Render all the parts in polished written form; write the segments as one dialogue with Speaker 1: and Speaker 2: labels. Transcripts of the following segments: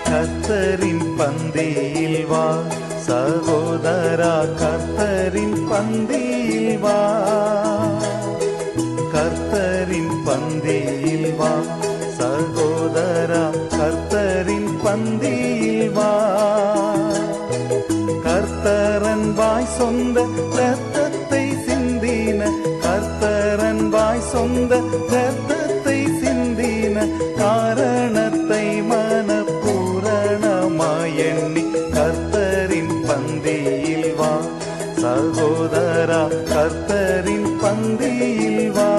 Speaker 1: கர்த்தரின் பந்தியில் வா சகோதரா, கர்த்தரின் பந்தியில் வா, கர்த்தரின் பந்தியில் வா சகோதரா, கர்த்தரின் பந்தியில் வா. கர்த்தரன் வாய் சொந்த இரத்தத்தை சிந்தின, கர்த்தரன் வாய் சொந்த இரத்தத்தை சிந்தின காரணத்தை மனப்பூரணமாய் எண்ணி கர்த்தரின் பந்தியில் வா சகோதரா, கர்த்தரின் பந்தியில் வா.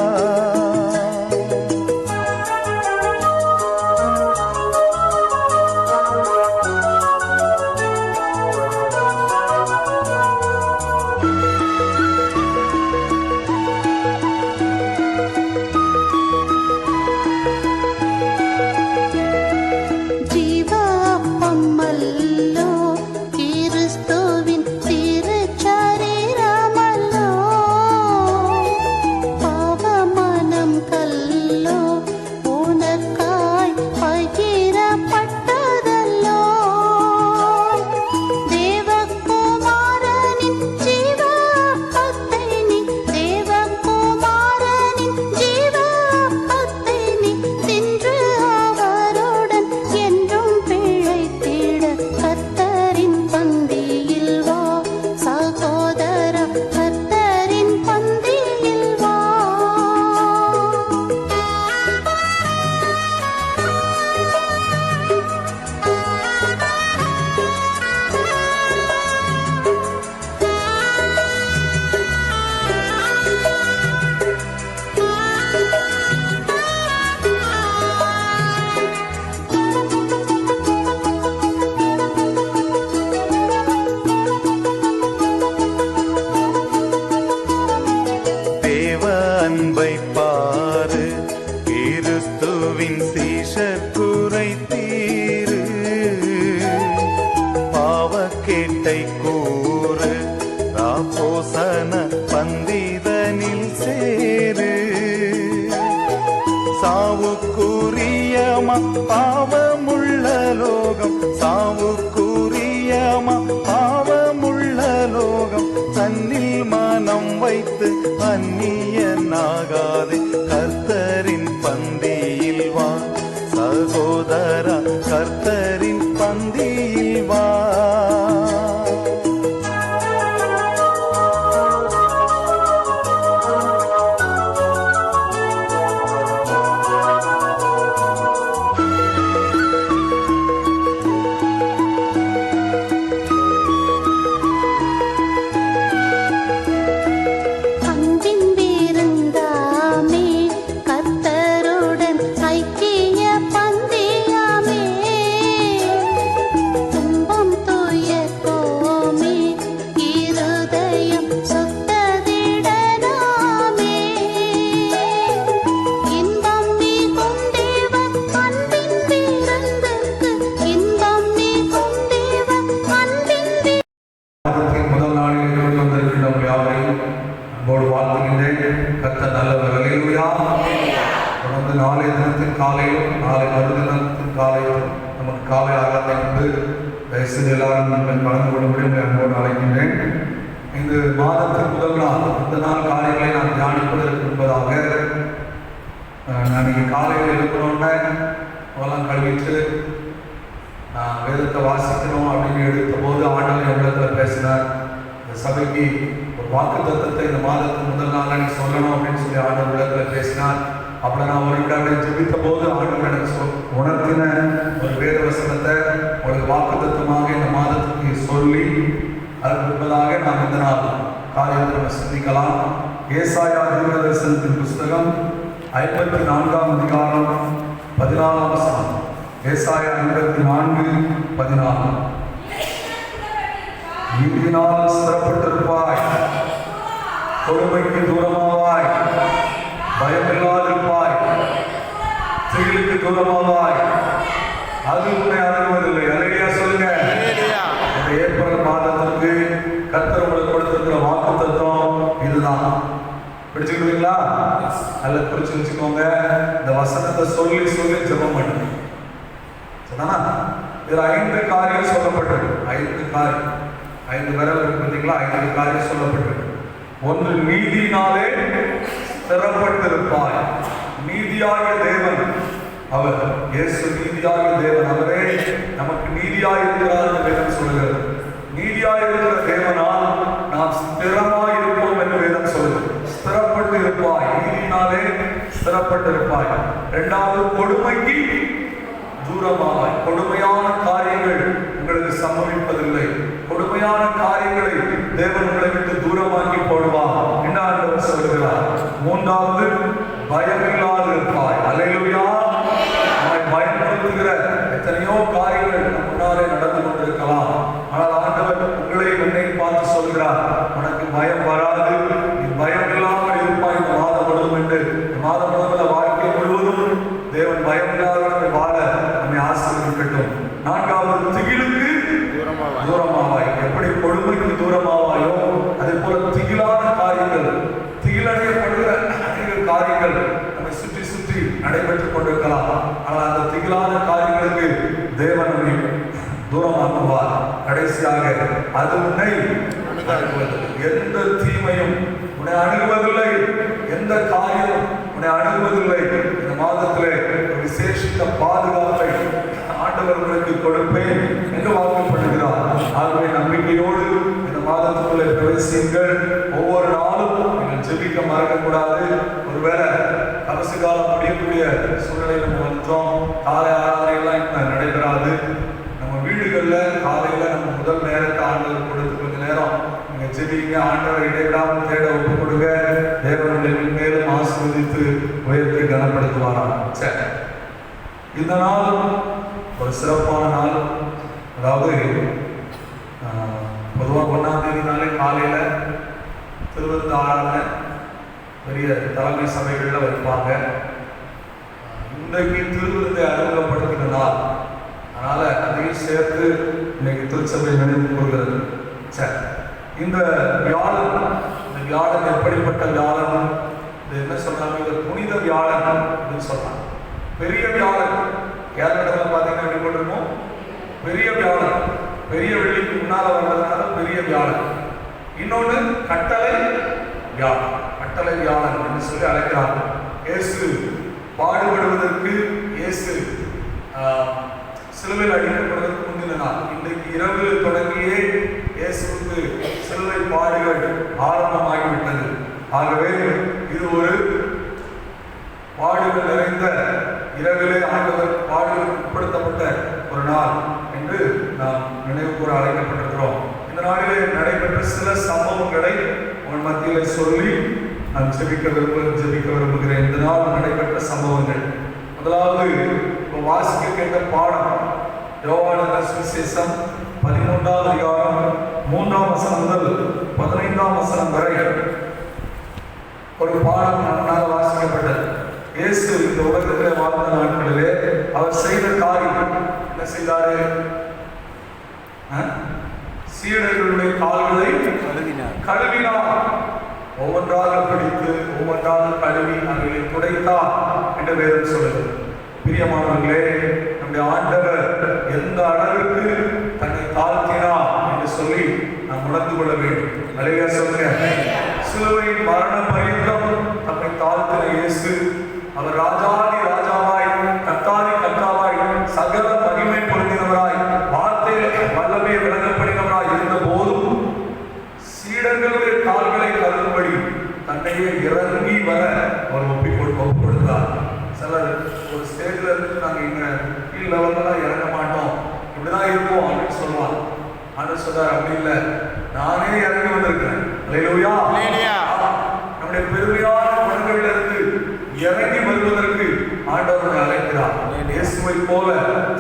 Speaker 1: கிறிஸ்துவின் சீஷர் குறைத்தீரு, பாவக்கேட்டை கூறு, ராபோசன பந்திதனில் சேரு. சாவுக்குரியமா பாவமுள்ள லோகம், சாவுக்குரியமா பாவமுள்ள லோகம், தன்னில் மனம் வைத்து அந்நியனாகாதே கர்த்தரின் பந்தியில் வா சகோதரா, கர்த்தரின் பந்தியில் வா.
Speaker 2: கர்த்தர் நல்லவர். அல்லேலூயா. தொடர்ந்து நாளைய தினத்தின் காலையிலும் நாளை மறுதினத்தின் காலையிலும் நமக்கு காலை ஆராதனை உண்டு. தயவுசெய்து எல்லாரும் கலந்து கொள்ளும்படி அன்போடு அழைக்கின்றேன். இந்த மாதத்தின் முதல் நாள், இந்த நாள் காலைகளை நான் தியானிப்பதற்கு முன்பதாக நான் இங்கே காலையில் எழுப்பணும்னா அவெல்லாம் கழுவிட்டு வேதத்தை வாசிக்கணும் அப்படின்னு எடுத்த போது ஆண்டவர் எவ்வளத்தில் பேசினார். இந்த சபைக்கு ஒரு வாக்கு தத்தத்தை இந்த மாதத்தின் முதல் நாள் நீ சொல்லணும் அப்படின்னு சொல்லி ஆண்டவர் உள்ளத்தில் பேசினார். அப்படி நான் ஒரு இடங்களை ஜெபித்த போது ஆண்டவர் எனக்கு உணர்த்தின ஒரு வேத வசனத்தை ஒரு வாக்கு தத்துவமாக இந்த மாதத்துக்கு சொல்லி அதற்கு முன்பதாக நாம் இந்த நாள் காரியத்தை நம்ம சிந்திக்கலாம். ஏசாயா தீர்க்கதரிசனத்தின் புஸ்தகம் 54ஆம் அதிகாரம் 14ஆம் வசனம். ஏசாயா 54:14. நீதியினால் ஸ்திரப்பட்டிருப்பாய், கொடுமைக்கு தூரமாவாய், பயமில்லாதிருப்பாய், திகிலுக்கு தூரமாவாய், அது உன்னை அணுகுவதில்லை. அல்லேலூயா சொல்லுங்க. இந்த ஏப்ரல் மாதத்திற்கு கர்த்தர் உங்களுக்கு கொடுத்திருக்கிற வாக்குத்தத்தம் இதுதான். பிடிச்சுக்கிட்டீங்களா? நல்லா குறிச்சு வச்சுக்கோங்க. இந்த வசனத்தை சொல்லி சொல்லி ஜெபம் பண்ணுங்க. சொன்னா இதுல 5 காரியம் சொல்லப்பட்டிருக்கு. 5 காரியம், 5 விரல் இருக்கு பார்த்தீங்களா? 5 காரியம் சொல்லப்பட்டிருக்கு. ஒன்று, நீதியினாலே ஸ்திரப்பட்டிருப்பாய். நீதியாகிய தேவன் அவர், இயேசு நீதியாகிய தேவன், அவரே நமக்கு நீதியாய் இருக்கிறார் என்று வேதம் சொல்கிறது. நீதியாய் இருக்கிற தேவனால் நாம் ஸ்திரமாய் இருப்போம் என்று வேதம் சொல்கிறது. ஸ்திரப்பட்டு இருப்பாய், நீதியினாலே ஸ்திரப்பட்டு இருப்பாய். இரண்டாவது, கொடுமைக்கு தூரமாவாய். கொடுமையான காரியங்கள் உங்களுக்கு சம்பவிப்பதில்லை. கொடுமையான காரியங்களை தேவன் உங்களை விட்டு தூரமாக்கி போடுவார் என்று ஆண்டவர் சொல்கிறார். மூன்றாவது, பயமில்லாது இருப்பாய். அல்லேலூயா. நம்மை பயன்படுத்துகிற எத்தனையோ காரியங்கள் முன்னாலே நடந்து கொண்டிருக்கலாம். ஆனால் ஆண்டவர் உங்களை என்னை பார்த்து சொல்கிறார், உனக்கு பயம் வராது, நீ பயம் இல்லாமல் இருப்பாய் இந்த மாதம் முழுவதும் என்று. இந்த மாதம் முழுவதும் வாழ்க்கை முழுவதும் தேவன் பயமில்லாத வாழ நம்மை ஆசீர்வதிக்கட்டும். நான்காவது, திகிலுக்கு தூரமாவாய். எப்படி கொடுமைக்கு தூரமாவாயோ அதே போல திகிலான காரியங்கள், திகிலடையப்படுகிற அநேக காரியங்கள் நம்மை சுற்றி சுற்றி நடைபெற்றுக் கொண்டிருக்கலாம். ஆனால் அந்த திகிலான காரியங்களுக்கு தேவன் நம்மை தூரமாக்குவார். கடைசியாக, அது உன்னை எந்த தீமையும் உன்னை அணுகுவதில்லை, எந்த காரியம் உன்னை அணுகுவதில்லை. இந்த மாதத்திலே விசேஷித்த பாதுகாப்பை ஆண்டவர் உங்களுக்கு கொடுப்பேன் என்று வாக்குப்படுகிறார். ஆகவே நம்பிக்கையோடு இந்த மாதத்துக்குள்ளே பிரவேசியுங்கள். ஒவ்வொரு நாளும் நீங்கள் ஜெபிக்க மறக்கக்கூடாது. ஒருவேளை கவச காலம் முடியக்கூடிய சூழ்நிலையில் நம்ம வந்துட்டோம், காலை ஆராதனைகள்லாம் இப்போ நடைபெறாது. நம்ம வீடுகளில் காலையில் நம்ம முதல் நேரத்தை ஆண்டவர் கொடுத்து கொஞ்ச நேரம் நீங்கள் ஜெபிங்க. ஆண்டவர் இடைவிடாமல் தேட ஒப்பு கொடுங்க. தேவனுடைய மேலும் ஆசீர்வதித்து உயர்த்தி கனப்படுத்துவாராம். சரி, இந்த நாள் ஒரு சிறப்பான நாள். அதாவது பொதுவாக 1ஆம் தேதினாலே காலையில் திருவிருந்து ஆராதனை பெரிய தலைமை சபைகளில் வைப்பாங்க. இன்றைக்கு திருவிருந்தை அறிமுகப்படுத்தின நாள், அதனால அதையும் சேர்த்து இன்னைக்கு திருச்சபை நினைவு கூறுகிறது. சரி, இந்த வியாழன் எப்படிப்பட்ட வியாழன்? இது என்ன சொல்றாங்க? இது புனித வியாழன் அப்படின்னு சொல்றாங்க. பெரிய வியாழன் கேரளத்தில் பார்த்தீங்கன்னா எப்படி போட்டிருக்கோம்? பெரிய வியாழன், பெரிய வெள்ளிக்கு முன்னால வந்ததுனால பெரிய வியாழன். இன்னொன்று கட்டளை வியாழன், கட்டளை வியாழன் என்று சொல்லி அழைக்கிறாங்க. இயேசு பாடுபடுவதற்கு, இயேசு சிலுவையில் அடிக்கப்படுவதற்கு முந்தின நாள். இன்றைக்கு இரவு தொடங்கியே இயேசுவுக்கு சிலுவை பாடுகள் ஆரம்பமாகிவிட்டது. ஆகவே இது ஒரு பாடுகள் நிறைந்த இரவிலே ஆண்டவர் பாடுகளுக்கு உட்படுத்தப்பட்ட ஒரு நாள் என்று நாம் நினைவு கூற அழைக்கப்பட்டிருக்கிறோம். இந்த நாளிலே நடைபெற்ற சில சம்பவங்களை உங்கள் மத்தியிலே சொல்லி நான் ஜெபிக்க விரும்புகிறேன். இந்த நாள் நடைபெற்ற சம்பவங்கள். முதலாவது, இப்போ வாசிக்க கேட்ட பாடம் யோவான் சுவிசேஷம் 13ஆம் அதிகாரம் 3ஆம் வசனம் முதல் 15ஆம் வசனம் வரை ஒரு பாடம் நம்மால் வாசிக்கப்பட்டது. இயேசு இந்த உலகத்திலே வாழ்ந்த நாட்களிலே அவர் செய்த காரியம் என்ன செய்தாரு? சீடர்களுடைய கால்களை கழுவினார். ஒவ்வொன்றாக பிடித்து ஒவ்வொன்றாக கழுவி அவர்களை துடைத்தார் என்று வேதம் சொல்லுது. பிரியமானவர்களே, நம்முடைய ஆண்டவர் எந்த அளவுக்கு தன்னை தாழ்த்தினார் என்று சொல்லி நாம் உணர்ந்து கொள்ள வேண்டும். நிறைய சொல்லுங்க. சிலுவையின் மரண பரியந்தம் தன்னை தாழ்த்தின இயேசு, அவர் ராஜாதி ராஜாவாய், கர்த்தாதி கர்த்தாவாய், சகல மகிமை பொருந்தினவராய், வார்த்தையில் வல்லமை விளங்கப்படுகிறவராய் இருந்த போதும் சீடர்களுடைய கால்களை கழுவும்படி தன்னையே இறங்கி வர அவர் ஒப்பு கொடுத்தார். சிலர் ஒரு ஸ்டேஜ்ல இருந்து நாங்கள் இங்க கீழ் லெவல்லாம் இறங்க மாட்டோம், இப்படிதான் இருப்போம் அப்படின்னு சொல்லுவாங்க. ஆனால் சொல்றார், அப்படி இல்லை, நானே இறங்கி வந்திருக்கிறேன். அல்லேலூயா. நம்முடைய பெருமையான குணங்களில் இருந்து இறங்கி வருவதற்கு ஆண்டவர் அழைக்கிறார். இயேசுவை போல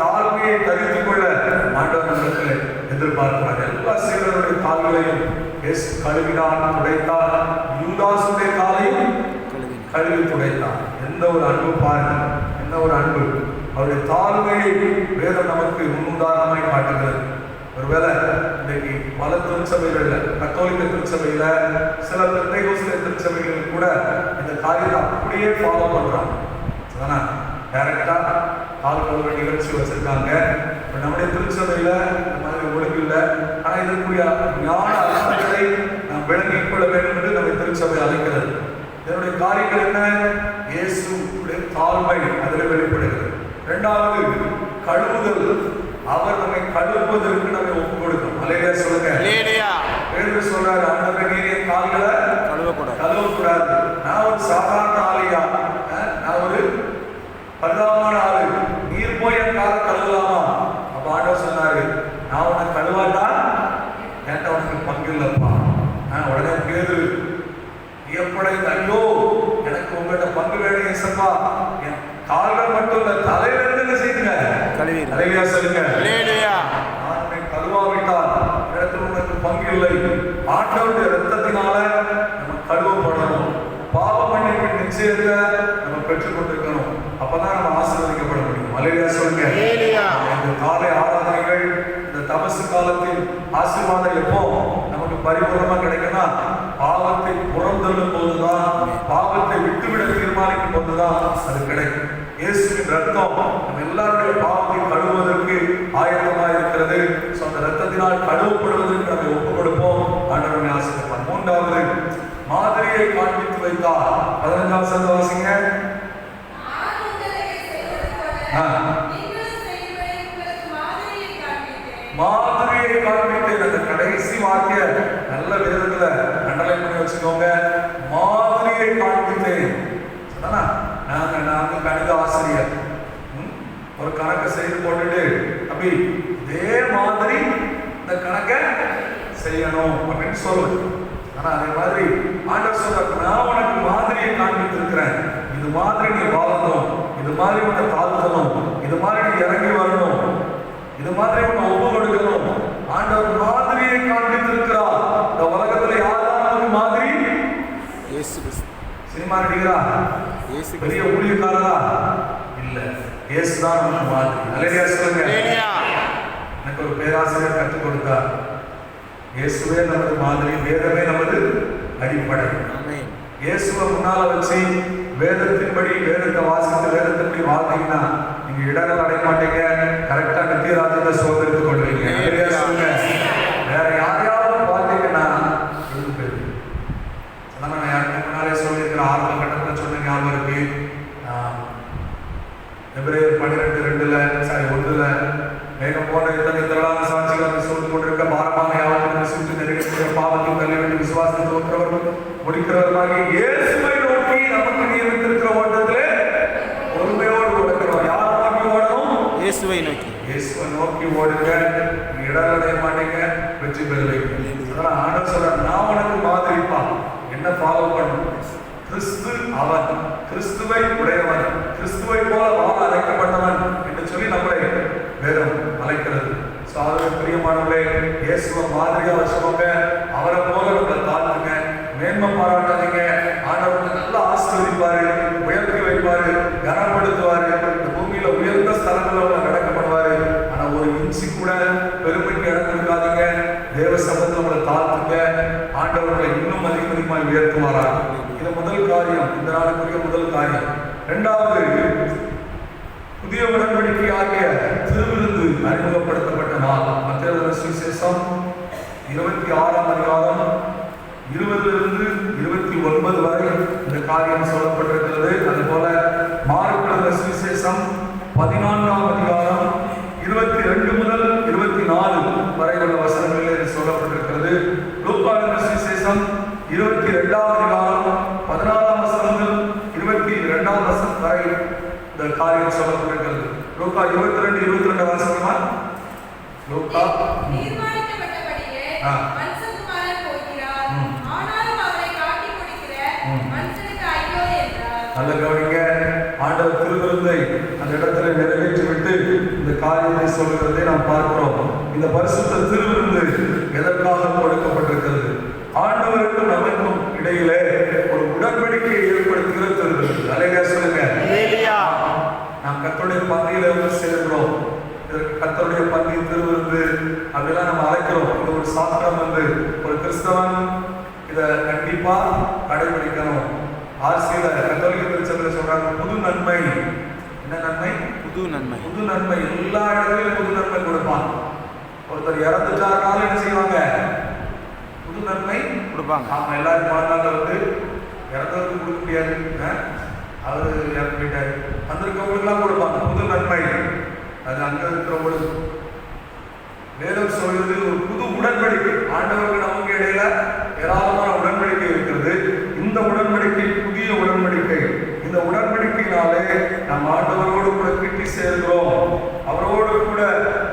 Speaker 2: தாழ்மையை தரித்துக் கொள்ள ஆண்டவர் நம்மிடத்தில் எதிர்பார்க்கிறார். எல்லா சீடருடைய கால்களையும் இயேசு கழுவினார், துடைத்தார். யூதாசுடைய காலையும் கழுவி துடைத்தார். எந்த ஒரு அன்பு பாருங்க, என்ன ஒரு அன்பு! அவருடைய தாழ்மையை வேதம் நமக்கு முன்னுதாரணமாய் காட்டுகிறது. ஒருவேளை இன்னைக்கு பல திருச்சபைகளில், கத்தோலிக்க திருச்சபையில, சில பெந்தைகோஸ்தே திருச்சபைகளில் கூட இந்த காரியத்தை அப்படியே ஃபாலோ பண்றாங்க. டைரக்டா கால் கழுவுற நிகழ்ச்சி வச்சிருக்காங்க. இப்போ நம்முடைய திருச்சபையில இந்த மாதிரி ஒழுங்கு இல்லை. ஆனால் இதற்குரிய ஞான அர்த்தங்களை நாம் விளங்கிக் கொள்ள வேண்டும் என்று நம்முடைய திருச்சபை அழைக்கிறது. இதனுடைய காரியங்கள் என்ன? இயேசுடைய தாழ்மை அதில் வெளிப்படுகிறது. இரண்டாவது, கழுவுதல். அவர் நம்மை கழுவுவதற்கு நம்மை ஒப்புக் கொடுக்கும். அல்லேலூயா சொல்லுங்க. பேதுரு சொல்றாரு, ஆண்டவரே நீர் என் கால்களை கழுவக்கூடாது. நான் ஒரு சாதாரண ஆளையா? நான் ஒரு பரிதாபமான ஆளு. நீர் போய் என் காலை கழுவலாமா? அப்ப ஆண்டவர் சொன்னாரு, நான் உனக்கு கழுவாட்டா என்கிட்ட உனக்கு பங்கு இல்லப்பா. உடனே பேதுரு எப்படை, ஐயோ எனக்கு உங்கள்கிட்ட பங்கு வேணும் ஏசப்பா. என் கால்கள் மட்டும் இல்ல, தலையிலிருந்து என்ன செய்யுங்க? அல்லேலூயா சொல்லுங்க. நான் உன்னை கழுவாவிட்டால் இடத்துல உனக்கு பங்கு இல்லை. ஆண்டவருடைய இரத்தத்தினால நம்ம கழுவப்படணும். பாவ மன்னிப்பின் நிச்சயத்தை நம்ம பெற்றுக் கொண்டிருக்கணும். அப்பதான் நம்ம ஆசீர்வதிக்கப்பட முடியும். அல்லேலூயா சொல்லுங்க. இந்த காலை ஆராதனைகள், இந்த தபசு காலத்தில் ஆசீர்வாதம் எப்போ நமக்கு பரிபூர்ணமா கிடைக்கும்னா, பாவத்தை புறந்தள்ளும் போதுதான், பாவத்தை விட்டுவிட தீர்மானிக்கும் போதுதான் அது கிடைக்கும். இயேசுவின் ரத்தம் நம்ம எல்லாருடைய பாவத்தை கழுவுவதற்கு ஆயத்தமாக இருக்கிறது. அந்த ரத்தத்தினால் கழுவப்படுவதற்கு நம்ம ஒப்புக் கொடுப்போம். ஆண்டவரை ஆசீர்வதிப்பார். மூன்றாவது, மாதிரியை காண்பித்து வைத்தார். 15ஆம் வசனத்தை வாசிங்க. மாதிரியை காண்பித்தேன். அந்த கடைசி வாக்கிய நல்ல வேதத்துல அண்டர்லைன் பண்ணி வச்சுக்கோங்க. மாதிரியை காண்பித்தேன். நாங்க கணித ஆசிரியர் ஒரு கணக்கை செய்து போட்டுட்டு, அப்படி இதே மாதிரி இந்த கணக்கை செய்யணும் அப்படின்னு சொல்லுது. ஆனா அதே மாதிரி ஆண்டவர் சொல்றாரு, நான் உனக்கு மாதிரியை காண்பித்து இருக்கிறேன். இது மாதிரி நீ வாழணும், இது மாதிரி உன்னை தாழ்த்தணும், இது மாதிரி நீ இறங்கி வரணும், இது மாதிரி உன்னை ஒப்பு கொடுக்கணும். ஆண்டவர் மாதிரியை காண்பித்து இருக்கிறார். இந்த உலகத்துல யாரும் நமக்கு மாதிரி? சினிமா நடிகரா? பெரிய ஊழியக்காரரா? இல்ல, இயேசுதான் நமக்கு மாதிரி. அல்லேலூயா சொல்லுங்க. எனக்கு ஒரு பேராசிரியர் கற்றுக் கொடுத்தார், இயேசுவே நமது மாதிரி, வேதமே நமது அடிப்படை. இயேசுவை முன்னால வச்சு வேதத்தின்படி, வேதத்தை வாசித்து வேதத்தின்படி வாழ்ந்தீங்கன்னா நீங்க இடங்கள் அடைய மாட்டீங்க. கரெக்டா நித்திய ராஜ்யத்தை சுதந்திரித்துக் கொள்வீங்க. வேற யாரையாவது பார்த்தீங்கன்னா நான் யாருக்கு முன்னாலே சொல்லியிருக்கிற ஆரம்ப கட்டத்தில் சொன்ன ஞாபகம் இருக்கு. எபிரேயர் 12:1 மேகம் போன்ற இத்தனை திரளான சாட்சிகளை சூழ்ந்து கொண்டிருக்க பாரமான யாவற்றையும் சுற்றி நெருங்கக்கூடிய பாவத்தில் தள்ளி வேண்டிய விசுவாசத்தை தோற்றவர்கள் முடிக்கிறவர்களாக இயேசுவை நோக்கி நமக்கு நியமித்திருக்கிற ஓட்டத்திலே பொறுமையோடு ஓடுகிறோம். யார் நோக்கி ஓடணும்? இயேசுவை நோக்கி. இயேசுவை நோக்கி ஓடுங்க. இடர் அடைய மாட்டீங்க, வெற்றி பெறுவீங்க. அதனால ஆண்டவர் சொல்றார், நான் உனக்கு மாதிரிப்பா, என்ன ஃபாலோ பண்ணணும்? கிறிஸ்து அவன், கிறிஸ்துவை உடையவன், கிறிஸ்துவை போல வாழ அழைக்கப்பட்டவன் என்று சொல்லி நம்மளை வேதம் அழைக்கிறது. பிரியமானவர்களே, இயேசுவை மாதிரியா வச்சுக்கோங்க. அவரை போல நம்மளை தாழ்த்துங்க, மேன்மை பாராட்டாதீங்க. ஆண்டவர்கள் நல்லா ஆசீர்வதிப்பாரு, உயர்த்தி வைப்பாரு, கனப்படுத்துவாரு. இந்த பூமியில உயர்ந்த ஸ்தலங்களை உங்களை நடக்க பண்ணுவாரு. ஆனா ஒரு இன்ச்சு கூட பெருமைக்கு இடம் கொடுக்காதீங்க. தேவ சபத்தில் உங்களை தாழ்த்துங்க. ஆண்டவர்களை இன்னும் அதிகமாக உயர்த்துவாரா? இது முதல் காரியம், இந்த நாளுக்குரிய முதல் காரியம். இரண்டாவது, புதிய உடன்படிக்கை ஆகிய திருவிருந்து அறிமுகப்படுத்தப்பட்ட நாள். மத்தேயு சுவிசேஷம் 26ஆம் அதிகாரம் 20 to 29 வரை இந்த காரியம் சொல்லப்பட்டிருக்கிறது. அதுபோல மார்க்கு சுவிசேஷம் 14ஆம் அதிகாரம் 22 முதல் 24 வரை உள்ள வசனங்களில் சொல்லப்பட்டிருக்கிறது. லூக்கா சுவிசேஷம் 22ஆம் அதிகாரம் 14ஆம் வசனம் முதல் 22ஆம் வசனம் வரை இந்த காரியம் சொல்லப்பட்டிருக்கிறது. லூக்கா 22 வாசகமா? லூக்கா
Speaker 3: தீர்மானிக்கப்பட்டபடியே மனுஷகுமாரன் போகிறார், ஆனாலும் அவரை காட்டிக் கொடுக்கிற மனுஷனுக்கு ஐயோ என்றார்.
Speaker 2: நல்ல கவனிங்க. ஆண்டவர் திருவிருந்தை அந்த இடத்துல நிறைவேற்றி விட்டு இந்த காரியத்தை சொல்கிறதை நாம் பார்க்கிறோம். இந்த பரிசுத்த திருவிருந்து எதற்காக கொடுக்கப்பட்டிருக்கிறது? ஆண்டவருக்கும் நமக்கும் இடையிலே ஒரு உடன்படிக்கையை ஏற்படுத்துகிற திருவிருந்து. அல்லேலூயா சொல்லுங்க. நாம் கர்த்தருடைய பந்தியில வந்து சேர்கிறோம். கர்த்தருடைய பந்தி திருவிருந்து அப்படிலாம் நம்ம அழைக்கிறோம். இது ஒரு சாஸ்திரம் வந்து ஒரு கிறிஸ்தவன் இதை கண்டிப்பா கடைபிடிக்கணும். ஆசிரியர் கத்தோலிக்க திருச்சபையில சொல்றாங்க, புது நன்மை என்ன நன்மை?
Speaker 1: புது நன்மை.
Speaker 2: புது நன்மை. எல்லா இடங்களிலும் புது நன்மை கொடுப்பான். ஒருத்தர் இறந்துட்டாருனாலும் என்ன செய்வாங்க? புது நன்மை
Speaker 1: கொடுப்பாங்க.
Speaker 2: ஆமா, எல்லாரும் வாழ்நாள் இறந்தவருக்கு கொடுக்க முடியாது, அவரு இறந்து போயிட்டாரு, வந்திருக்கவங்களுக்குலாம் கொடுப்பாங்க புது நன்மை. அது அங்க இருக்கிறவங்களுக்கு வேதம் சொல்றது ஒரு புது உடன்படிக்கை. ஆண்டவருக்கு நமக்கு இடையில ஏராளமான உடன்படிக்கை இருக்கிறது. இந்த உடன்படிக்கை புதிய உடன்படிக்கை. இந்த உடன்படிக்கையினாலே நாம் ஆண்டவரோடு கூட கிட்டி சேர்கிறோம், அவரோடு கூட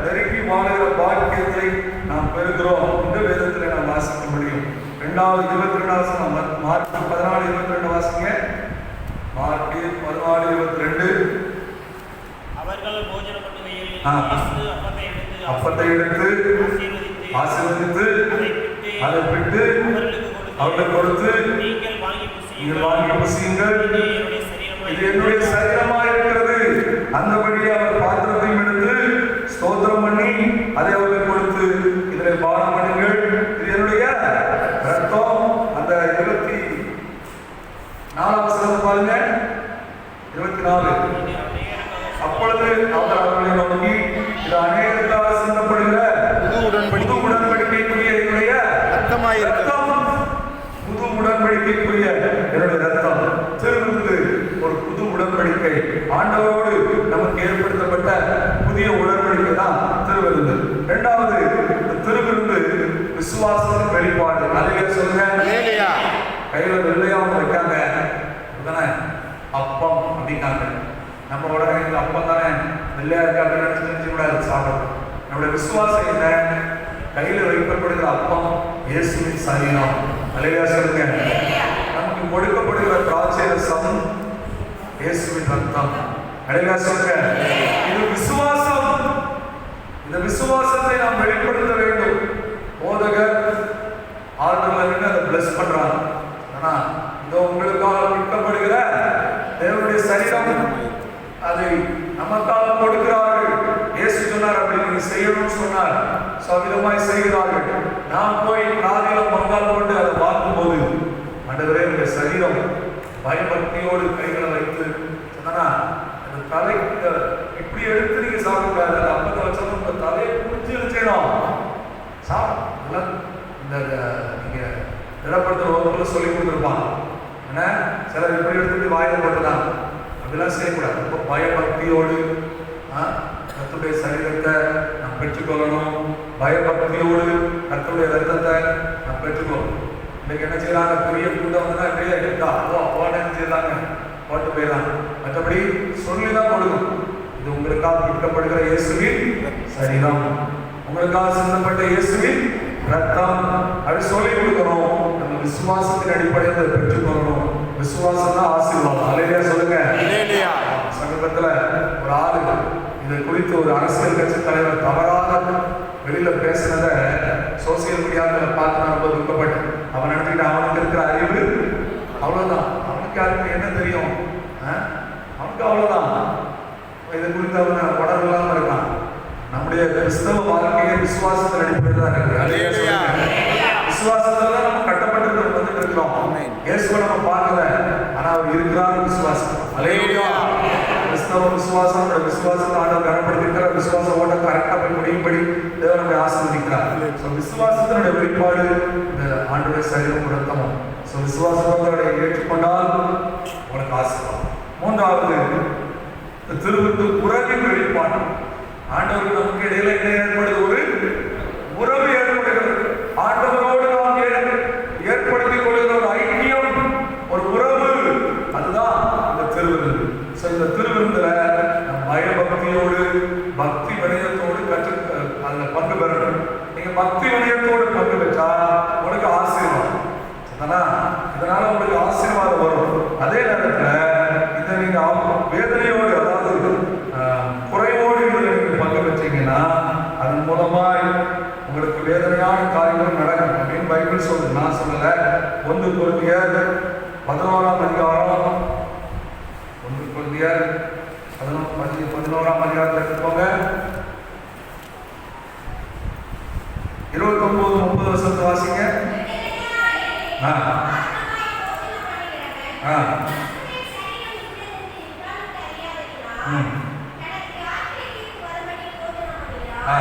Speaker 2: நெருங்கி வாழ்கிற பாக்கியத்தை நாம் பெறுகிறோம். இந்த வேதத்தில் நாம் வாசிக்க முடியும். 22 மார்க் 14:22 வாசிங்க. மார்க் 14:22.
Speaker 4: அவர்கள் போஜனம் பண்ணுகையில்
Speaker 2: அப்பத்தை எடுத்து ஆசீர்வதித்து அதை பிட்டு அவர்களுக்கு கொடுத்து, நீங்கள் வாங்கி புசியுங்கள், இது என்னுடைய சரீரமா இருக்கிறது. அந்தபடி அவர் பாத்திரத்தையும் எடுத்து ஸ்தோத்திரம் பண்ணி அதை அவர்களுக்கு கொடுத்து, இதனை பானம் பண்ணுங்கள், இது என்னுடைய ரத்தம். அந்த 24 வசனத்தை பாருங்க. 24. அப்பொழுது அவர் அவர்களை நோக்கி, இது அநேகருக்காக சிந்தப்படுகிற புது உடன்படிக்கைக்குரிய என்னுடைய ரத்தம், புது உடன்படிக்கைக்குரிய என்னுடைய ரத்தம். திருவிருந்து ஒரு புது உடன்படிக்கை. ஆண்டவரோடு நமக்கு ஏற்படுத்தப்பட்ட புதிய உடன்படிக்கை தான் திருவிருந்து. இரண்டாவது திருவிருந்து விசுவாசத்தின் வெளிப்பாடு. அதையே சொல்லுங்க. கையில வெள்ளையாவும் வைக்காங்க, அப்பம் அப்படிங்காங்க. நம்ம உடனே அப்பம் தானே வெள்ளையா இருக்கு அப்படின்னு நினைச்சு கூட அது சாப்பிடும். நம்முடைய விசுவாசம் என்ன? கையில் வைக்கப்படுகிற அப்பம் இயேசுவின் சரீரம். அல்லேலூயா சொல்லுங்க. நமக்கு கொடுக்கப்படுகிற திராட்சை ரசம் இயேசுவின் ரத்தம். அல்லேலூயா சொல்லுங்க. இது விசுவாசம். இந்த விசுவாசத்தை நாம் வெளிப்படுத்த வேண்டும். போதகர் ஆர்டர்ல அதை பிளஸ் பண்றாங்க. ஆனா இதோ உங்களுக்காக விற்கப்படுகிற தேவனுடைய சரீரம், அதை நமக்காக கொடுக்கிறார்கள். இயேசு சொன்னார், அப்படி நீங்க செய்யணும்னு சொன்னார். சவிதமாய் செய்கிறார்கள். நாம் போய் காதில பங்கால் கொண்டு அதை பார்க்கும் போது, ஆண்டவரே உங்களுடைய சரீரம், பயபக்தியோடு கைகளை வைத்து சொன்னா, அந்த தலை இப்படி எடுத்து நீங்க சாப்பிடாது. அந்த அப்பத்தை வச்சாலும் உங்க தலையை புரிஞ்சு செய்யணும். இந்த நீங்க திடப்படுத்துறவங்களும் சொல்லி கொடுத்துருப்பாங்க. ஏன்னா சிலர் இப்படி எடுத்துட்டு வாயில போட்டுதான், அப்படிலாம் செய்யக்கூடாது. ரொம்ப பயபக்தியோடு கர்த்தருடைய சரீரத்தை நாம் பெற்றுக்கொள்ளணும். பயபக்தியோடு கர்த்தருடைய ரத்தத்தை நாம் பெற்றுக்கொள்ளணும். இன்னைக்கு என்ன செய்யறாங்க? பெரிய கூட்டம் வந்து அப்படியே எடுத்தா அவ்வாறு என்ன செய்யறாங்க? போட்டு போயிடலாம். மற்றபடி சொல்லிதான் கொடுக்கும். இது உங்களுக்காக விற்கப்படுகிற இயேசுவின் சரீரம், உங்களுக்காக சிந்தப்பட்ட இயேசுவின் ரத்தம், அப்படி சொல்லி கொடுக்கணும். நம்ம விசுவாசத்தின் அடிப்படையில் பெற்றுக்கொள்ளணும். விசுவாசம் தான் ஆசீர்வாதம். அல்லேலூயா சொல்லுங்க. சமீபத்துல ஒரு ஆளு இதை குறித்து ஒரு அரசியல் கட்சி தலைவர் தவறாக வெளியில பேசினதை சோசியல் மீடியாவில் பார்த்து நான் ரொம்ப துக்கப்பட்டேன். அவன் நினைச்சுக்கிட்டு அவனுக்கு இருக்கிற அறிவு அவ்வளவுதான், அவனுக்கு யாருக்கு என்ன தெரியும், அவனுக்கு அவ்வளவுதான். இதை குறித்து அவன் உணர்வு இல்லாம இருக்கான். நம்முடைய கிறிஸ்தவ வாழ்க்கையை விசுவாசத்தில் அடிப்படையில் தான் இருக்கு. விசுவாசத்துல தான் நம்ம கட்டப்பட்டு வந்துட்டு இருக்கிறோம். இயேசுவை நம்ம பார்க்கல, ஆனா அவர் இருக்கிறார் விசுவாசம். அல்லேலூயா. கிறிஸ்தவ விசுவாசம், விசுவாசத்தை ஆண்டவர் கனப்படுத்திருக்கிற விசுவாச ஓட்ட கரெக்டா போய் முடியும்படி தேவன் நம்மை ஆசீர்வதிக்கிறார். விசுவாசத்தினுடைய வெளிப்பாடு இந்த ஆண்டவருடைய சரீரம் ரத்தமும். விசுவாசத்தை ஏற்றுக்கொண்டால் உங்களுக்கு ஆசீர்வாதம். மூன்றாவது திருவிருந்து உறவின் வெளிப்பாடு. ஆண்டவருக்கு நமக்கு இடையில என்ன ஏற்படுது? ஒரு உறவு ஏற்படுகிறது. ஆண்டவரோடு நாம் ஏற்படுத்திக் கொள்கிற ஒரு ஐக்கியம், ஒரு உறவு, அதுதான் இந்த திருவிருந்து. இந்த திருவிருந்துல பயபக்தியோடு பக்தி வினயத்தோடு அதுல பங்கு பெறணும். நீங்க பக்தி வினயத்தோடு பங்கு பெற்றா உங்களுக்கு ஆசீர்வாதம். இதனால உங்களுக்கு ஆசீர்வாதம் வரும். அதே நேரத்துல இதை நீங்க வேதனையோடு, அதாவது குறைவோடு நீங்க பங்கு பெற்றீங்கன்னா அதன் மூலமா உங்களுக்கு வேதனையான காரியங்கள் நடக்கும் அப்படின்னு பைபிள் சொல்லுது. நான் சொல்லல. 1 கொரிந்தியர் 11ஆம் அதிகாரம், 1 கொரிந்தியர் 11ஆம் அதிகாரத்தில் எடுத்துக்கோங்க. 29-30 வருஷத்தை வாசிங்க.
Speaker 3: எனக்கு யாத்திரைக்கு வரும்படி போஜனம் பண்ணுகிறார்.
Speaker 2: ஆ.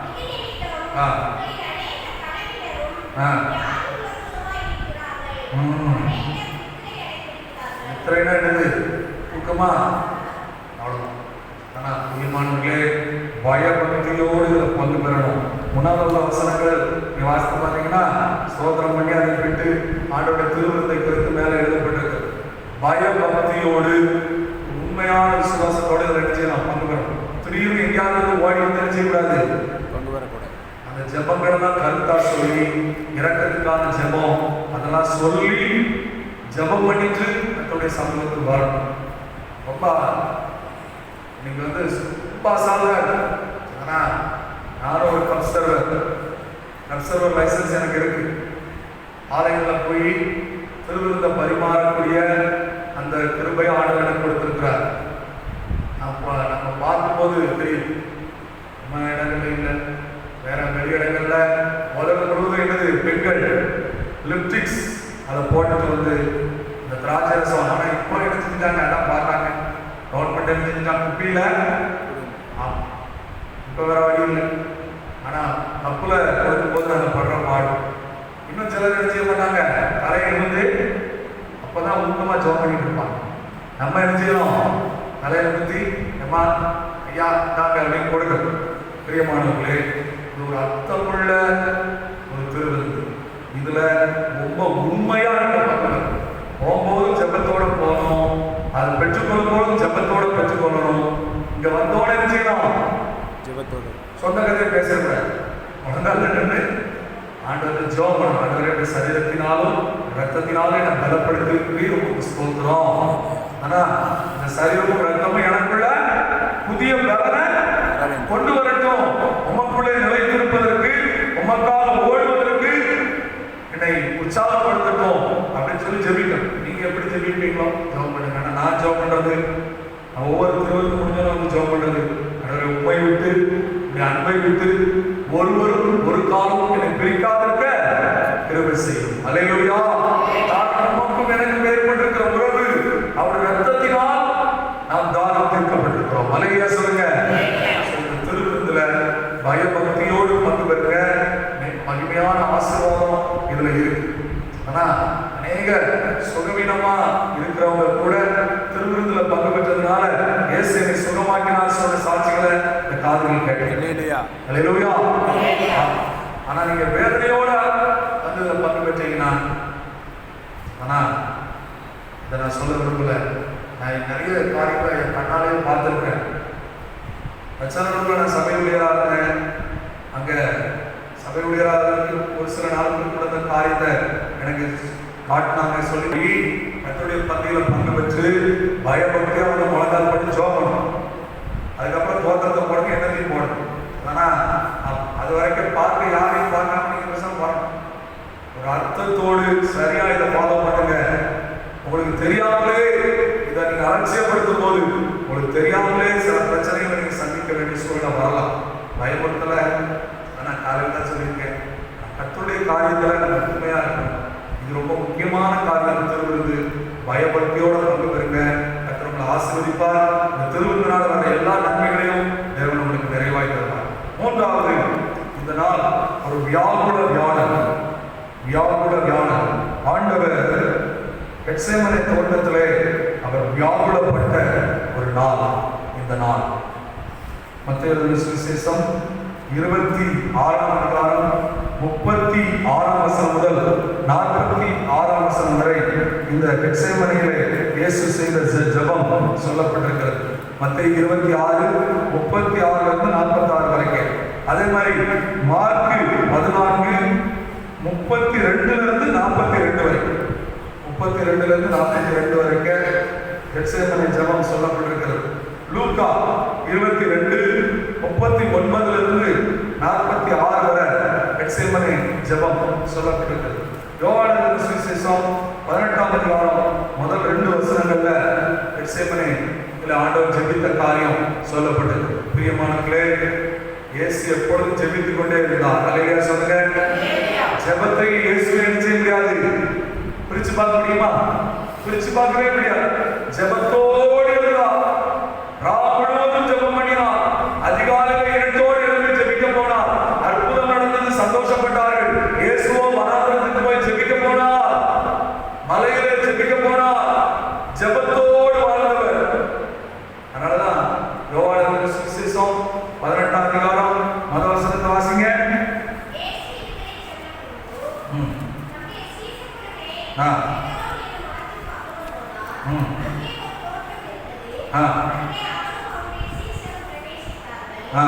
Speaker 3: இது நிமித்தம்
Speaker 2: ஆ.
Speaker 3: உங்களில் அநேக கணவரும்
Speaker 2: ஆ.
Speaker 3: வியாதியுள்ளவர்களுமாய் இருக்கிறார்கள்.
Speaker 2: ம்.
Speaker 3: அநேகர் நித்திரை அடைந்திருக்கிறார்கள்.
Speaker 2: நித்திரைனா என்னது? தூக்கமா? அவ்வளவுதான். ஆனா பிரியமானவர்களே, பயபக்தியோடு இதில் பங்கு பெறணும். முன்னால் உள்ள வசனங்கள் நீ வாசித்து பார்த்தீங்கன்னா ஸ்தோத்திரம் பண்ணி அதை விட்டு ஆண்டோட திருவிருந்தை குறித்து மேலே எழுதப்பட்டிருக்கு. பயபக்தியோடு உண்மையான விசுவாசத்தோடு இதில் என்ன செய்யலாம்? பங்கு பெறணும். திடீர்னு எங்கேயாவது ஓடி வந்து செய்யக்கூடாது.
Speaker 5: கொண்டு வரக்கூடாது.
Speaker 2: அந்த ஜெபங்கள் தான் கருத்தா சொல்லி இறக்கத்துக்கான ஜெபம் அதெல்லாம் சொல்லி ஜெபம் பண்ணிட்டு தன்னுடைய சமூகத்துக்கு வரணும். ரொம்ப இன்னைக்கு வந்து ரொம்ப அசாதாரண. ஆனா நானும் ஒரு கப்சர்வர் லைசன்ஸ் எனக்கு இருக்கு. ஆலயங்களில் போய் திருவிருந்த பரிமாறக்கூடிய அந்த கிருபை ஆண்டவர் எனக்கு கொடுத்திருக்கிறார். நம்ம பார்க்கும்போது தெரியும் நம்ம இடங்கள்ல இல்லை, வேற வெளி இடங்கள்ல உலகம் முழுவதும் என்னது பெண்கள் லிப்டிக்ஸ் அதை போட்டுட்டு வந்து இந்த திராட்சை ரசம். ஆனால் இப்போ என்ன செஞ்சாங்க எல்லாம் பார்த்தாங்க, கவர்மெண்ட் என்ன செஞ்சாங்க, குப்பியில இப்போ வேற வழி இல்லை. ஆனால் கப்புல கொடுக்கும் போது நாங்கள் படுற பாடு. இன்னும் சிலர் என்ன செய்ய மாட்டாங்க, தலையை வந்து அப்போதான் ஊக்கமாக ஜோம் பண்ணிட்டு இருப்பாங்க. நம்ம என்ன செய்யணும், தலையை ஊற்றி ஏமா ஐயா நாங்கள் அப்படின்னு கொடுக்கணும். பிரியமானவர்களே, இது ஒரு அர்த்தமுள்ள ஒரு திருவிருந்து. இதுல ரொம்ப உண்மையா போகும்போது ஜெபத்தோட போகணும், அதை பெற்றுக்கொள்ளும் போதும் ஜெபத்தோட பெற்றுக்கொள்ளணும். இங்க வந்தோட என்ன செய்யணும்,
Speaker 5: ஜெபத்தோடு
Speaker 2: சொந்த கதையை பேசக்கூடாது. உடனே ஆண்டவரை ஜெபம் பண்ணணும். ஆண்டவரை சரீரத்தினாலும் ரத்தத்தினாலும் என்ன பலப்படுத்தி உங்களுக்கு ஸ்தோத்திரம். ஆனா இந்த சரீரமும் ரத்தமும் எனக்குள்ள புதிய பலனை கொண்டு வரட்டும். உமக்குள்ளே நிலைத்திருப்பதற்கு, உமக்காக ஓடுவதற்கு என்னை உற்சாகப்படுத்தட்டும் அப்படின்னு சொல்லி ஜெபிக்கணும். நீங்க எப்படி ஜெபிப்பீங்களோ ஜெபம் பண்ணுங்க. ஆனா நான் ஜெபம் பண்றது, ஒவ்வொரு திருவிழா முடிஞ்சாலும் வந்து ஜெபம் பண்றது, அதோட உண்மை விட்டு அன்பை விட்டு ஒருவரும் ஒரு காலம் என்னை பிரிக்காதிருக்க கிருபை செய்யும். அல்லேலூயா. நமக்கும் எனக்கு ஏற்பட்டிருக்கிற உறவு அவருடைய ரத்தத்தினால் நாம் தானம் தீர்க்கப்பட்டிருக்கிறோம். அல்லேலூயா சொல்லுங்க. திருவிருந்துல பயபக்தியோடு பங்கு பெறுங்க. மகிமையான ஆசீர்வாதம் இதுல இருக்கு. ஆனா அநேக சுகவீனமா இருக்கிறவங்க கூட திருவிருந்துல பங்கு பெற்றதுனால இயேசுவை சுகமாக்கினார் சொன்ன சாட்சிகளை இந்த காதுகள் கேட்டேன். அல்லேலூயா. ஆனா நீங்க வேதனையோட வந்து பங்கு பெற்றீங்கன்னா, ஆனா இதை நான் சொல்ல விரும்பல. நான் நிறைய காரியங்களை என் கண்ணாலேயே பார்த்துருக்கேன். நான் சபை ஊழியராக இருந்தேன். அங்க சபை ஊழியராக ஒரு சில நாட்களுக்கு கூட இந்த காரியத்தை எனக்கு காட்டினாங்க. சொல்லி கர்த்தருடைய பந்தியில பங்கு பெற்று பயபக்தியா வந்து முழங்கால் பட்டு ஜெபம் பண்ணணும். அதுக்கப்புறம் தோற்றத்தை போடணும், எண்ணத்தையும் போடணும். ஆனா அது வரைக்கும் பார்க்க யாரையும் பார்க்காம நீங்க பேசாம வரணும். ஒரு அர்த்தத்தோடு சரியா இதை ஃபாலோ பண்ணுங்க. உங்களுக்கு தெரியாமலே இதை நீங்க அலட்சியப்படுத்தும் போது உங்களுக்கு தெரியாமலே சில பிரச்சனைகளை நீங்க சந்திக்க வேண்டிய சூழ்நிலை வரலாம். பயப்படுத்தல. ஆனா காலையில் தான் சொல்லியிருக்கேன், கர்த்தருடைய காரியத்துல நம்ம உண்மையா இருக்கணும். இது ரொம்ப முக்கியமான காரியம். திருவிருந்து பயபக்தியோட பங்கு பெறுங்க. கர்த்தர் உங்களை ஆசீர்வதிப்பார். இந்த திருவிருந்தினால் வர எல்லா நன்மைகளையும் தேவன் உங்களுக்கு நிறைவாய் தருவார். மூன்றாவது, இந்த நாள் ஒரு வியாகுல வியாழன். ஆண்டவர் கெத்செமனே தோட்டத்திலே அவர் வியாகுலப்பட்ட ஒரு நாள் இந்த நாள். மத்தேயு சுவிசேஷம் 26ஆம் அதிகாரம் 36ஆம் வசனம் முதல் 46ஆம் வசனம் வரை இந்த கெத்செமனேயிலே இயேசு செய்த ஜெபம் சொல்லப்பட்டிருக்கிறது. மத்தேயு 26 36 இருந்து 46 வரைக்கும். அதே மாதிரி மார்க்கு 14 32 இருந்து 42 வரைக்கும். 32 இருந்து 42 வரைக்கும் கெத்செமனே ஜெபம் சொல்லப்பட்டிருக்கிறது. லூக்கா 22 39 இருந்து 46 வரை கெத்செமனே ஜெபம் சொல்லப்பட்டிருக்கிறது. யோவான் சுவிசேஷம் 18ஆம் அதிகாரம் முதல் 2 வசனங்கள்ல கெத்செமனே ஆண்டவர் ஜெபித்த காரியம் சொல்லப்பட்டது. பிரியமானவர்களே, இயேசு எப்பொழுதும் ஜெபித்துக் கொண்டே இருந்தார். அல்லேலூயா சொல்லுங்க. ஜெபத்தை இயேசு என்ன செய்ய முடியாது, பிரிச்சு பார்க்க முடியுமா? பிரிச்சு பார்க்கவே முடியாது. ஜெபத்தோடு இருந்தார். ராவுல ஆ
Speaker 3: உடனே அவரும் அவருடைய சீஷரும் பிரவேசித்தார்கள்.
Speaker 2: ஆ
Speaker 3: இயேசு தம்முடைய சீஷர்களே கூட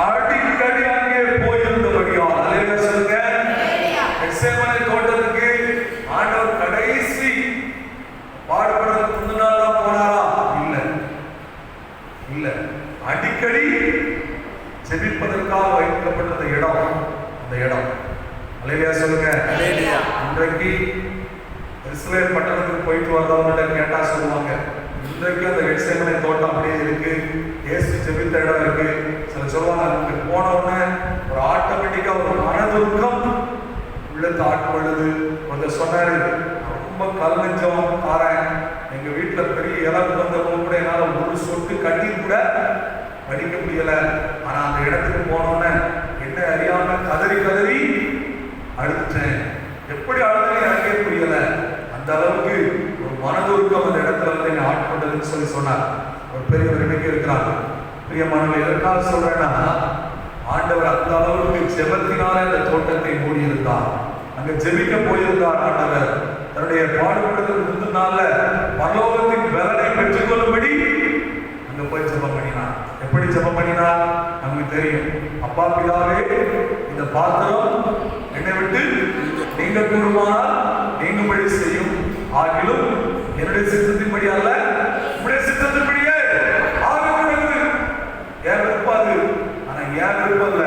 Speaker 2: அடிக்கடி அங்கே போயிருந்தபடியால் அல்லேலூயா சொல்லுங்க. கெத்செமனே தோட்டத்துக்கு ஆண்டவர் கடைசி பாடுபடுறதுக்கு முந்தின நாள் தான் போனாரா? இல்ல அடிக்கடி ஜெபிப்பதற்காக வைக்கப்பட்ட அந்த இடம் அல்லேலூயா சொல்லுங்க. இன்றைக்கு இஸ்ரேல் பட்டணத்துக்கு போயிட்டு வந்தவங்கள்ட்ட கேட்டா சொல்லுவாங்க, இன்றைக்கு அந்த கெத்செமனே தோட்டம் அப்படியே இருக்கு, இயேசு ஜெபித்த இடம் இருக்கு. சில சொல்லுவாங்க, அங்க போன உடனே ஒரு ஆட்டோமேட்டிக்கா ஒரு மனதுருக்கம் உள்ளத்தை ஆட்கொள்ளுது. கொஞ்சம் சொன்னாரு, ரொம்ப கல் நெஞ்சம் காரன், எங்க வீட்டுல பெரிய இலவு வந்தவங்க கூட என்னால ஒரு சொட்டு கண்ணீர் கூட படிக்க முடியல. ஆனா அந்த இடத்துக்கு போனோன்னே என்ன அறியாம கதறி அழுதுட்டேன். எப்படி அழுதுன்னு எனக்கே புரியல. அந்த அளவுக்கு ஒரு மனதுருக்கம் அந்த இடத்துல வந்து என்னை ஆட்கொண்டதுன்னு சொன்னார். ஒரு பெரியவர் இன்னைக்கு இருக்கிறாங்க. பிரியமானவர்கள், எதற்காக சொல்றேன்னா, ஆண்டவர் அந்த அளவுக்கு ஜெபத்தினால இந்த தோட்டத்தை மூடியிருந்தார். அங்க ஜெபிக்க போயிருந்தார் ஆண்டவர். தன்னுடைய பாடுபடுறதுக்கு முந்தின நாள்ல பரலோகத்தின் பலனை பெற்றுக்கொள்ளும்படி அங்க போய் ஜெபம் பண்ணினார். எப்படி ஜெபம் பண்ணினார் நமக்கு தெரியும். அப்பா பிதாவே, இந்த பாத்திரம் என்னை விட்டு நீங்க கூடுமானால் நீங்கும்படி செய்யும், ஆகிலும் என்னுடைய சித்தத்தின்படி அல்ல உங்களுடைய சித்தத்தின்படியே ஆகிறது. என் விருப்பம் அது, ஆனா என் விருப்பம் இல்ல,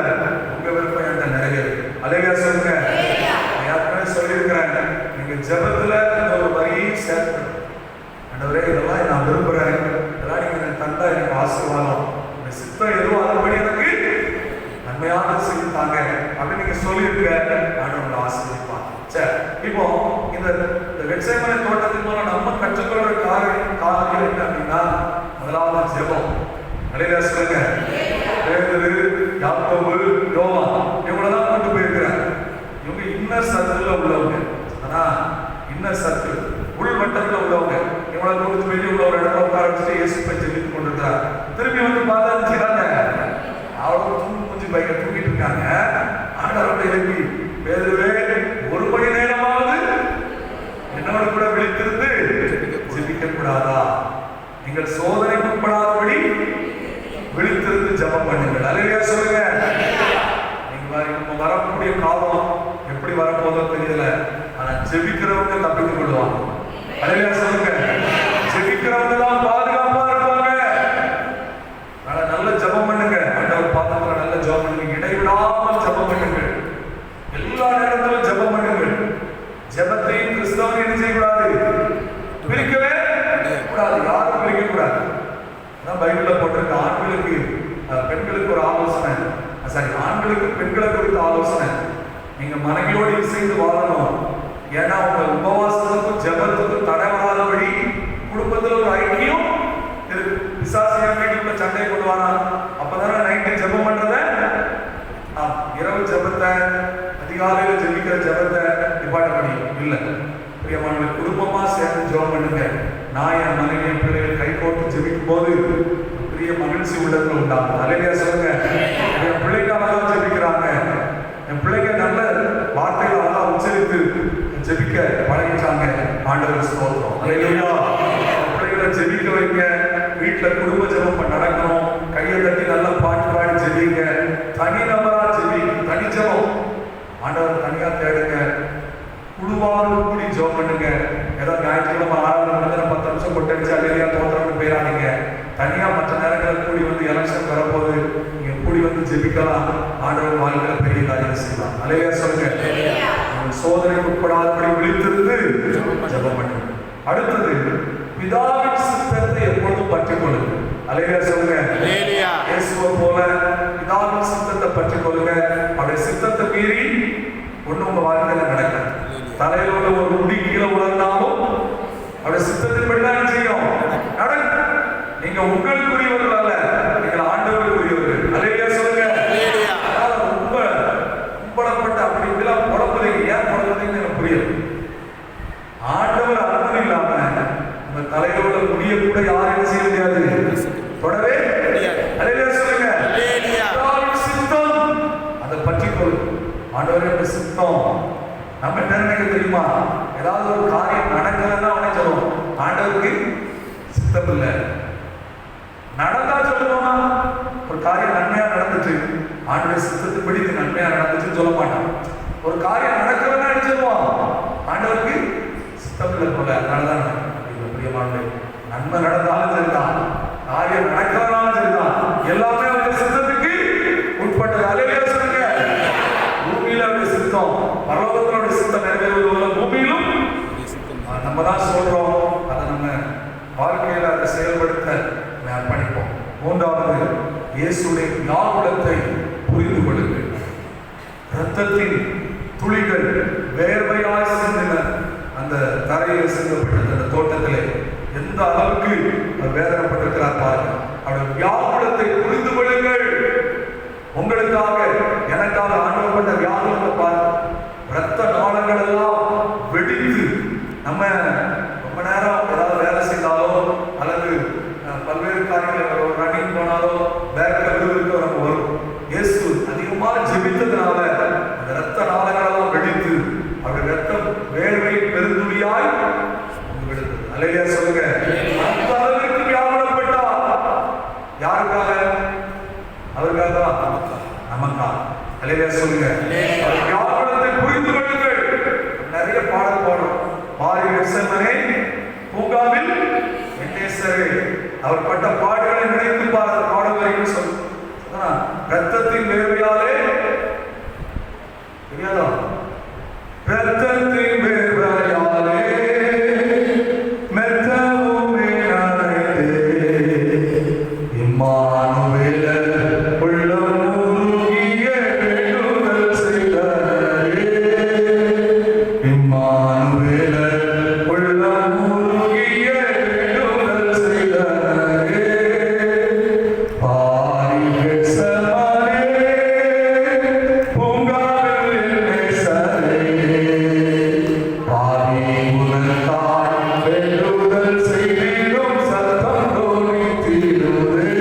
Speaker 2: உங்க விருப்பம் என்கிட்ட நிறைவேறு. அல்லேலூயா சொல்லுங்க. நான் ஏற்கனவே சொல்லியிருக்கிறேன், நீங்க ஜெபத்துல இந்த ஒரு வரியை சேர்க்கணும். ஆண்டவரே, இதெல்லாம் நான் விரும்புறேன், இதெல்லாம் நீங்க எனக்கு தந்தா எனக்கு ஆசீர்வாதம், உங்க சித்தம் எதுவும் அதன்படி எனக்கு நன்மையாக செய்தாங்க அப்படின்னு நீங்க சொல்லியிருக்க, நான் உங்களை ஆசீர்வதிப்பாங்க. சரி, இப்போ இந்த கெத்செமனே தோட்டத்தின் மூலம் நம்ம கற்றுக்கொள்ற காரியம் என்ன அப்படின்னா, முதலாவது ஜெபம். அல்லேலூயா சொல்லுங்க. பேதுரு, யாக்கோபு, யோவான் இவங்களெல்லாம் கொண்டு போயிருக்கிறார். இவங்க இன்னர் சர்க்கிள்ல உள்ளவங்க. ஆனா இன்னர் சர்க்கிள் உள் வட்டத்துல உள்ளவங்க. இவங்களை கொண்டு வெளியே உள்ள ஒரு இடத்துல உட்கார வச்சுட்டு இயேசு போய் ஜெபித்து கொண்டிருக்கிறார். திரும்பி வந்து பார்த்தா செய்றாங்க, அவங்க மூஞ்சி பைக்க தூக்கிட்டு இருக்காங்க. ஆண்டவரை எழுப்பி, பேதுருவே, ஒரு மணி நேரமாவது என்னோட கூட விழித்திருந்து ஜெபிக்க கூடாதா? நீங்கள் சோதனைக்கு உட்படாதபடி விழித்திருந்து ஜெபம் பண்ணுங்கள். அல்லேலூயா சொல்லுங்க. நீங்க வரக்கூடிய காலம் எப்படி வரப்போதோ தெரியல, ஆனா ஜெபிக்கிறவங்க தப்பித்துக் கொள்வாங்க. அல்லேலூயா சொல்லுங்க. ஜெபிக்கிறவங்க தான் பாதுகாப்பா இருப்பாங்க. நல்ல ஜெபம் பண்ணுங்க. ஆண்டவர் பாதத்துல நல்ல ஜெபம் பண்ணுங்க. இடைவிடாமல் ஜெபம் பண்ணுங்க. எல்லா நேரத்திலும் ஜெபம் பண்ணுங்க. ஜெபத்தையும் கிறிஸ்தவனை என்ன செய்யக்கூடாது? பிரிக்கவே கூடாது. யாரும் பிரிக்க கூடாது. அதான் பைபிள்ல போட்டிருக்க. ஆண்களுக்கு பெண்களுக்கு ஒரு ஆலோசனை, ஆண்களுக்கு பெண்களை குறித்த ஆலோசனை, நீங்க மனைவியோடு இசைந்து வாழணும். ஏன்னா உங்க உபவாசத்துக்கும் ஜெபத்துக்கும் தடை வராதபடி குடும்பத்தில் ஒரு ஐக்கியம் இருக்கு. பிசாசியா வீட்டுக்குள்ள சண்டையை கொண்டு வரான். அப்பதானே நைட்டு ஜெபம் பண்றத, இரவு ஜெபத்தை, அதிகாலையில ஜெபிக்கிற ஜெபத்தை நிப்பாட்ட முடியும் இல்ல. பிரியமான குடும்பமா சேர்ந்து ஜெபம் பண்ணுங்க. நான் என் மனைவி பிள்ளைகள் கை போட்டு ஜெபிக்கும் போது பெரிய மகிழ்ச்சி உள்ளத்துல உண்டாகும். அல்லேலூயா சொல்லுங்க. என் பிள்ளைக்காக தான் ஜெபிக்கிறாங்க. என் பிள்ளைங்க நல்ல வார்த்தைகளை அழகா உச்சரித்து ஜெபிக்க பழகிட்டாங்க. ஆண்டவர் ஸ்தோத்திரம். அல்லேலூயா. பிள்ளைகளை ஜெபிக்க வைங்க. வீட்டுல குடும்ப ஜெபம் நடக்கணும். கையை தட்டி நல்ல பாட்டு பாடி ஜெபிங்க. தனி நபரா ஜெபி, தனி ஜெபம். ஆண்டவர் தனியா தேடுங்க. குழுவாக கூடி ஜெபம் பண்ணுங்க. ஏதோ ஞாயிற்றுக்கிழமை 6 மணி நேரம் 10 நிமிஷம் கொட்டடிச்சு அல்லேலூயா தோத்திரம்னு போயிடாதீங்க. தனியா மற்ற நேரங்களில் கூடி வந்து எலெக்ஷன் வரப்போது நீங்க கூடி வந்து ஜெபிக்கலாம். ஆண்டவர் வாழ்க்கையில பெரிய காரியம் செய்யலாம். அல்லேலூயா சொல்லுங்க. சோதனைக்கு உட்படாதபடி விழித்திருந்து ஜெபம் பண்ணுங்க. அடுத்தது, பிதாவின் சித்தத்தை எப்பொழுதும் பற்றிக் கொள்ளுங்க. அல்லேலூயா சொல்லுங்க. இயேசுவை போல பிதாவின் சித்தத்தை பற்றிக் கொள்ளுங்க. அவருடைய சித்தத்தை மீறி ஒண்ணு உங்க வாழ்க்கையில நடக்காது. தலையில உள்ள ஒரு முடி கீழே உலர்ந்தாலும் அவருடைய சித்தத்தின்படி தான் செய்யும் நடக்கும். நீங்க உங்களுக்குரியவர்கள் அல்ல, நீங்கள் ஆண்டவருக்குரியவர்கள். அல்லேலூயா சொல்லுங்க. ரொம்ப கும்பலப்பட்டு அப்படி இப்படிலாம் புலம்புறீங்க. ஏன் புலம்புறீங்கன்னு எனக்கு புரியல. ஆண்டவர் அனுமதி இல்லாம உங்க தலையில உள்ள முடிய கூட யாரும் செய்ய முடியாது, தொடவே. அல்லேலூயா சொல்லுங்க. சித்தம் அதை பற்றிக்கொள். ஆண்டவரே சித்தம். நம்ம என்ன நினைக்க தெரியுமா? ஏதாவது ஒரு காரியம் சித்தம் இல்லை. நடந்தா சொல்லுவோமா? ஒரு காரியம் நன்மையா நடந்துச்சு, ஆண்டுடைய சித்தத்தின்படி இது நன்மையா நடந்துச்சுன்னு சொல்ல மாட்டான். ஒரு காரியம் நடக்கலன்னா சொல்லுவான், ஆண்டவருக்கு சித்தம் இல்லை போல, அதனாலதான் பிரியமான நன்மை நடந்தாலும் சரிதான், காரியம் நடக்கிறதாலும் சரிதான், எல்லாமே அவருடைய சித்தத்துக்கு உட்பட்டது. அல்லேலூயா சொல்லுங்க. பூமியில அவருடைய சித்தம், பரலோகத்தில் அவருடைய சித்தம் நிறைவேறுவது போல பூமியிலும் நம்ம தான் சொல்றோம். அதை நம்ம வாழ்க்கையில அதை செயல்படுத்த அர்ப்பணிப்போம். மூன்றாவது, இயேசுடைய வியாகுலத்தை புரிந்து கொள்ளுங்கள். இரத்தத்தின் துளிகள் வேர்வையாய் சிந்தின அந்த தரையில் சிந்தப்பட்டது அந்த தோட்டத்திலே எந்த அளவுக்கு அவர் வேதனைப்பட்டிருக்கிறார் பாருங்கள். அவருடைய வியாகுலத்தை புரிந்து கொள்ளுங்கள். உங்களுக்காக எனக்காக ஆண்டவர் பண்ண வியாகுலத்தை பாருங்கள். இரத்த நாளங்கள் எல்லாம் வெடித்து நம்ம ரொம்ப நேரம் ஏதாவது வேலை செய்தாலோ அல்லது பல்வேறு காரியங்கள் ரன்னிங் போனாலோ பேக்க விழுவிற்கு நம்ம வரும். இயேசு அதிகமாக ஜெபித்ததுனால அந்த இரத்த நாளங்கள் எல்லாம் வெடித்து அவருடைய ரத்தம் வேர்வை பெருந்துளியாய் விழுந்தது. அல்லேலூயா சொல்லுங்க. அந்த அளவிற்கு வியாகுலப்பட்டார். யாருக்காக? அவருக்காக, நமக்கா. அல்லேலூயா சொல்லுங்க. வியாகுலத்தை புரிந்து கொள்ளுங்கள். நிறைய பாடல் பாடும். மாறி கெத்செமனே பூங்காவில் என்னேசரே, அவர் பட்ட பாடுகளை நினைத்து பாடல் வரைக்கும் சொல்லுங்க. ரத்தத்தின் வேர்வையாலே தெரியாதா? ரத்தத்தின் வேர்வையாலே மெத்தவுமே நனைந்தே இம்மானுவேலர் உள்ளம் உருகிய வேண்டுதல் செய்தாரே. இம்மானுவேலர் உள்ளம் உருகிய வேண்டுதல் செய்தாரே. பாரி கெத்செமனே பூங்காவில் என்னேசரே, பாரி உனக்காய் வேண்டுதல் செய்திடும் சத்தம் தோனித்திடுதே.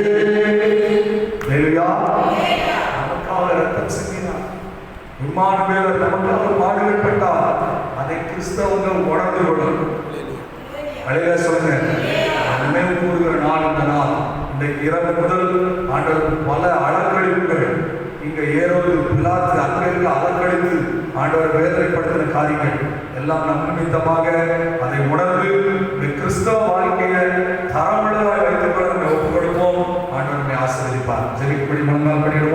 Speaker 2: அல்லேலூயா. நமக்காக ரத்தம் சிந்தினார். இம்மானுவேலர் நமக்காக பாடுகள் பட்டார். அதை கிறிஸ்தவங்கள் உணர்ந்து கொள்ளும். அல்லேலூயா சொல்லுங்க. நினைவு கூறுகிற நாள் இந்த நாள். இன்றைக்கு இரவு முதல் ஆண்டவர் பல அலக்கழிப்புகள், இங்க ஏரோது பிலாத்து அங்கிருந்து அலக்கழித்து ஆண்டவர் வேதனைப்படுத்தின காரியங்கள் எல்லாம் நம் நிமித்தமாக அதை உணர்ந்து இந்த கிறிஸ்தவ வாழ்க்கையை தரமுள்ளதாக வைத்துக் கொள்ள ஒப்புக் கொடுப்போம். ஆண்டவர் ஆசீர்வதிப்பார். ஜெபிக்கும்படி முன்னால் பண்ணிடுவோம்.